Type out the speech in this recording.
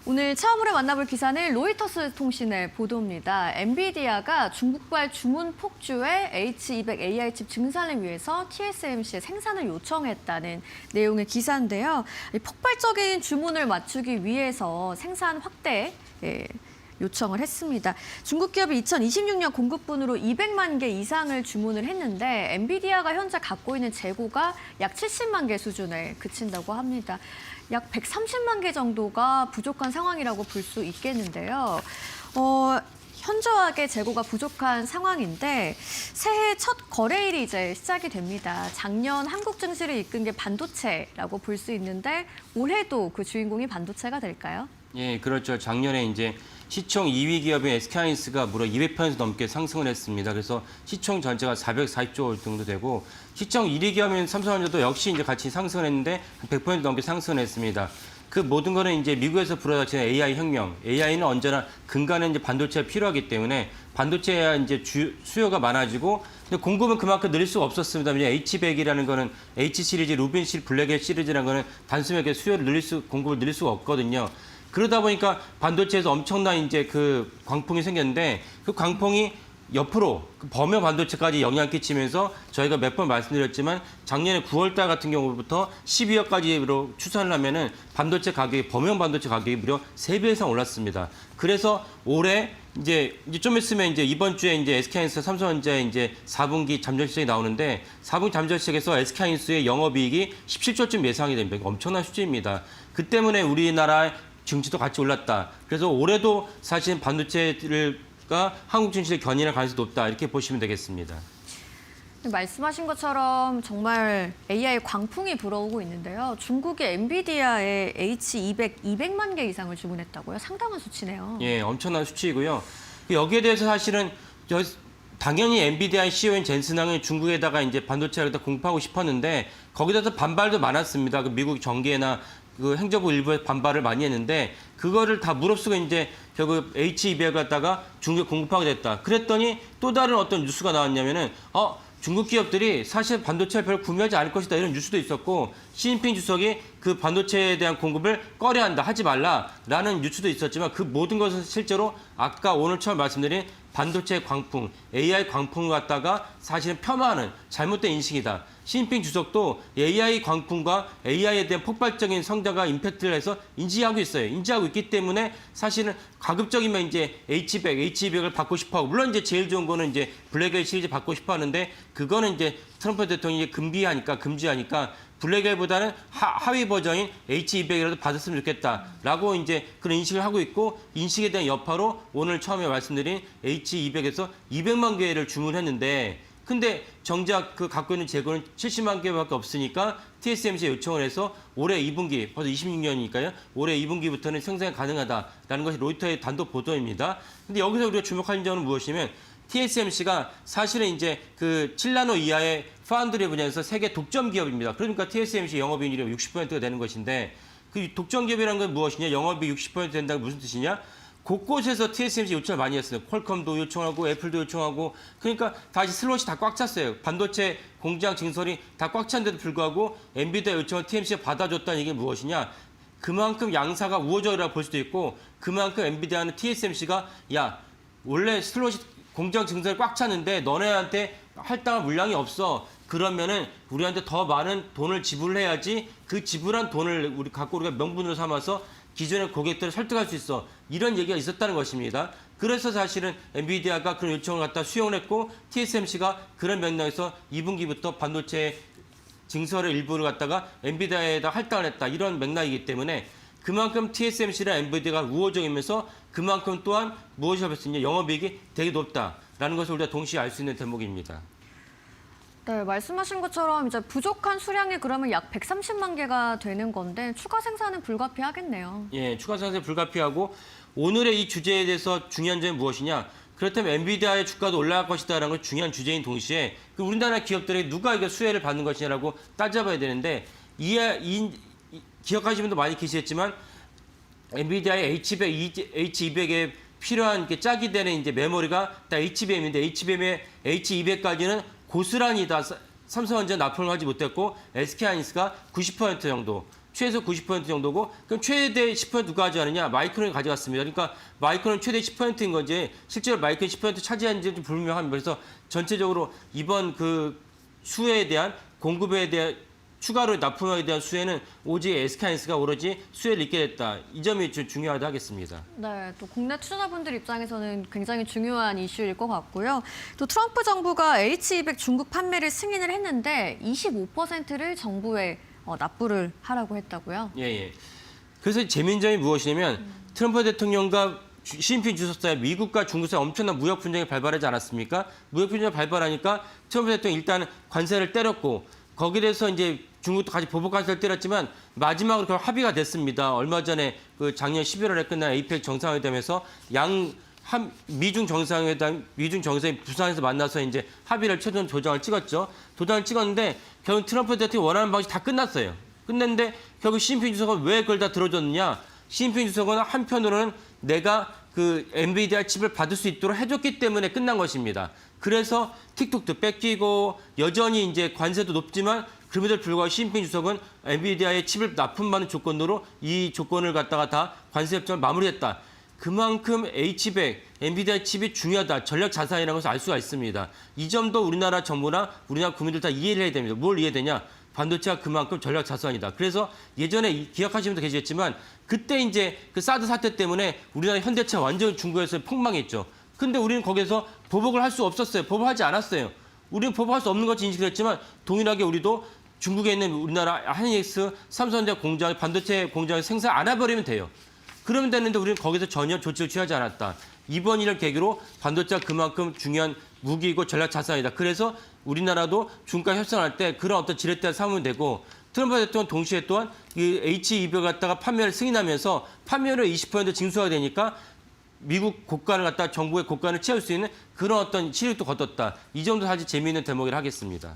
오늘 처음으로 만나볼 기사는 로이터스 통신의 보도입니다. 엔비디아가 중국발 주문 폭주에 H200 AI 칩 증산을 위해서 TSMC에 생산을 요청했다는 내용의 기사인데요. 폭발적인 주문을 맞추기 위해서 생산 확대 요청을 했습니다. 중국 기업이 2026년 공급분으로 200만 개 이상을 주문을 했는데 엔비디아가 현재 갖고 있는 재고가 약 70만 개 수준에 그친다고 합니다. 약 130만 개 정도가 부족한 상황이라고 볼 수 있겠는데요. 현저하게 재고가 부족한 상황인데 새해 첫 거래일이 이제 시작이 됩니다. 작년 한국 증시를 이끈 게 반도체라고 볼 수 있는데 올해도 그 주인공이 반도체가 될까요? 예, 그렇죠. 작년에 이제 시총 2위 기업인 SK하이닉스가 무려 200% 넘게 상승을 했습니다. 그래서 시총 전체가 440조 정도 되고 시총 1위 기업인 삼성전자도 역시 이제 같이 상승을 했는데 100% 넘게 상승을 했습니다. 그 모든 거는 이제 미국에서 불어닥치는 AI 혁명. AI는 언제나 근간에 이제 반도체가 필요하기 때문에 반도체야 이제 수요가 많아지고 근데 공급은 그만큼 늘릴 수가 없었습니다. 왜냐하면 H100이라는 거는 H 시리즈, 루빈 시리즈, 블랙 시리즈라는 거는 단순하게 수요를 공급을 늘릴 수가 없거든요. 그러다 보니까 반도체에서 엄청난 이제 그 광풍이 생겼는데 그 광풍이 옆으로 범용 반도체까지 영향을 끼치면서 저희가 몇 번 말씀드렸지만 작년에 9월달 같은 경우부터 12월까지로 추산을 하면은 반도체 가격이 범용 반도체 가격이 무려 3배 이상 올랐습니다. 그래서 올해 이제 좀 있으면 이제 이번 주에 이제 SK하이닉스, 삼성전자의 이제 4분기 잠정 실적이 나오는데 4분기 잠정 실적에서 SK하이닉스의 영업이익이 17조쯤 예상이 됩니다. 엄청난 수치입니다. 그 때문에 우리나라의 증시도 같이 올랐다. 그래서 올해도 사실 반도체가 한국 증시를 견인할 가능성이 높다. 이렇게 보시면 되겠습니다. 말씀하신 것처럼 정말 AI 광풍이 불어오고 있는데요. 중국의 엔비디아에 H200 200만 개 이상을 주문했다고요? 상당한 수치네요. 예, 엄청난 수치이고요. 여기에 대해서 사실은 당연히 엔비디아의 CEO인 젠슨왕이 중국에다가 이제 반도체를 다 공급하고 싶었는데 거기다서 반발도 많았습니다. 그 미국 정계나 그 행정부 일부에 반발을 많이 했는데 그거를 다 무릅쓰고 이제 결국 H200을 갖다가 중국에 공급하게 됐다. 그랬더니 또 다른 어떤 뉴스가 나왔냐면은 중국 기업들이 사실 반도체를 별로 구매하지 않을 것이다 이런 뉴스도 있었고 시진핑 주석이 그 반도체에 대한 공급을 꺼려한다 하지 말라라는 뉴스도 있었지만 그 모든 것은 실제로 아까 오늘 처음 말씀드린 반도체 광풍, AI 광풍을 갖다가 사실은 폄하하는 잘못된 인식이다. 시진핑 주석도 AI 광풍과 AI에 대한 폭발적인 성장과 임팩트를 해서 인지하고 있어요. 인지하고 있기 때문에 사실은 가급적이면 이제 H200을 받고 싶어 하고 물론 이제 제일 좋은 거는 이제 블랙 시리즈 받고 싶어 하는데 그거는 이제 트럼프 대통령이 금지하니까 블랙보다는 하위 버전인 H200이라도 받았으면 좋겠다라고 이제 그런 인식을 하고 있고 인식에 대한 여파로 오늘 처음에 말씀드린 H200에서 200만 개를 주문했는데 근데 정작 그 갖고 있는 재고는 70만 개밖에 없으니까 TSMC에 요청을 해서 올해 2분기, 벌써 26년이니까요. 올해 2분기부터는 생산이 가능하다라는 것이 로이터의 단독 보도입니다. 근데 여기서 우리가 주목할 점은 무엇이냐면 TSMC가 사실은 이제 그 7나노 이하의 파운드리 분야에서 세계 독점 기업입니다. 그러니까 TSMC 영업이익률이 60%가 되는 것인데 그 독점 기업이라는 건 무엇이냐? 영업이익 60% 된다는 무슨 뜻이냐? 곳곳에서 TSMC 요청을 많이 했어요. 퀄컴도 요청하고 애플도 요청하고 그러니까 다시 슬롯이 다 꽉 찼어요. 반도체 공장 증설이 다 꽉 찬데도 불구하고 엔비디아 요청을 TSMC가 받아줬다는 이게 무엇이냐? 그만큼 양사가 우호적이라고 볼 수도 있고 그만큼 엔비디아는 TSMC가 야 원래 슬롯이 공장 증설이 꽉 찼는데 너네한테 할당할 물량이 없어. 그러면은 우리한테 더 많은 돈을 지불해야지 그 지불한 돈을 우리가 명분으로 삼아서 기존의 고객들을 설득할 수 있어. 이런 얘기가 있었다는 것입니다. 그래서 사실은 엔비디아가 그런 요청을 갖다 수용을 했고 TSMC가 그런 맥락에서 2분기부터 반도체 증설의 일부를 갖다가 엔비디아에다 할당을 했다. 이런 맥락이기 때문에 그만큼 TSMC랑 엔비디아가 우호적이면서 그만큼 또한 무엇이 할 수 있냐 영업이익이 되게 높다라는 것을 우리가 동시에 알 수 있는 대목입니다. 네, 말씀하신 것처럼 이제 부족한 수량이 그러면 약 130만 개가 되는 건데 추가 생산은 불가피하겠네요. 예, 추가 생산이 불가피하고 오늘의 이 주제에 대해서 중요한 점이 무엇이냐? 그렇다면 엔비디아의 주가도 올라갈 것이다라는 건 중요한 주제인 동시에 그 우리나라 기업들이 누가 이게 수혜를 받는 것이냐라고 따져봐야 되는데 기억하시는 분도 많이 계시겠지만 엔비디아의 H200에 필요한 짝이 되는 이제 메모리가 딱 HBM인데 HBM의 H200까지는 고스란히 다 삼성전자 납품을 하지 못했고 SK하이닉스가 90% 정도 최소 90% 정도고 그럼 최대 10% 누가 가져가느냐? 마이크론이 가져갔습니다. 그러니까 마이크론 최대 10%인 건지 실제로 마이크론 10% 차지하는지 좀 불분명합니다. 그래서 전체적으로 이번 그 수혜에 대한 공급에 대한 추가로 납품에 대한 수혜는 오직 SK하이닉스가 오로지 수혜를 입게 됐다. 이 점이 좀 중요하다 하겠습니다. 네, 또 국내 투자자분들 입장에서는 굉장히 중요한 이슈일 것 같고요. 또 트럼프 정부가 H200 중국 판매를 승인을 했는데 25%를 정부에 납부를 하라고 했다고요. 예, 예. 그래서 재미있는 점이 무엇이냐면 트럼프 대통령과 시진핑 주석사의 미국과 중국 사이 엄청난 무역 분쟁이 발발하지 않았습니까? 무역 분쟁이 발발하니까 트럼프 대통령이 일단 관세를 때렸고 거기에 대해서 이제 중국도 같이 보복 관세를 때렸지만 마지막으로 결국 합의가 됐습니다. 얼마 전에 그 작년 11월에 끝난 APEC 정상회담에서 미중 정상회담, 미중 정상이 부산에서 만나서 이제 합의를 최종 도장을 찍었죠. 도장을 찍었는데 결국 트럼프 대통령이 원하는 방식 다 끝났어요. 끝냈는데 결국 시진핑 주석은 왜 그걸 다 들어줬느냐? 시진핑 주석은 한편으로는 내가 그 엔비디아 칩을 받을 수 있도록 해줬기 때문에 끝난 것입니다. 그래서 틱톡도 뺏기고 여전히 이제 관세도 높지만 그럼에도 불구하고 시진핑 주석은 엔비디아의 칩을 납품받는 조건으로 이 조건을 갖다가 다 관세 협정을 마무리했다. 그만큼 H100, 엔비디아 칩이 중요하다. 전략 자산이라는 것을 알 수가 있습니다. 이 점도 우리나라 정부나 우리나라 국민들 다 이해를 해야 됩니다. 뭘 이해되냐? 반도체가 그만큼 전략 자산이다. 그래서 예전에 기억하시는 분도 계시겠지만 그때 이제 그 사드 사태 때문에 우리나라 현대차 완전 중국에서 폭망했죠. 근데 우리는 거기서 보복을 할 수 없었어요. 보복하지 않았어요. 우리는 보복할 수 없는 것이 인식했지만 동일하게 우리도 중국에 있는 우리나라 하이닉스, 삼성전자 공장, 반도체 공장을 생산 안 해버리면 돼요. 그러면 되는데 우리는 거기서 전혀 조치를 취하지 않았다. 이번 일을 계기로 반도체가 그만큼 중요한 무기이고 전략 자산이다. 그래서 우리나라도 중국과 협상할 때 그런 어떤 지렛대를 삼으면 되고 트럼프 대통령 동시에 또한 이 H200을 갖다가 판매를 승인하면서 판매를 20% 징수가 되니까 미국 고가를 갖다 정부의 고가를 채울 수 있는 그런 어떤 실력도 거뒀다. 이 정도 사실 재미있는 대목이라 하겠습니다.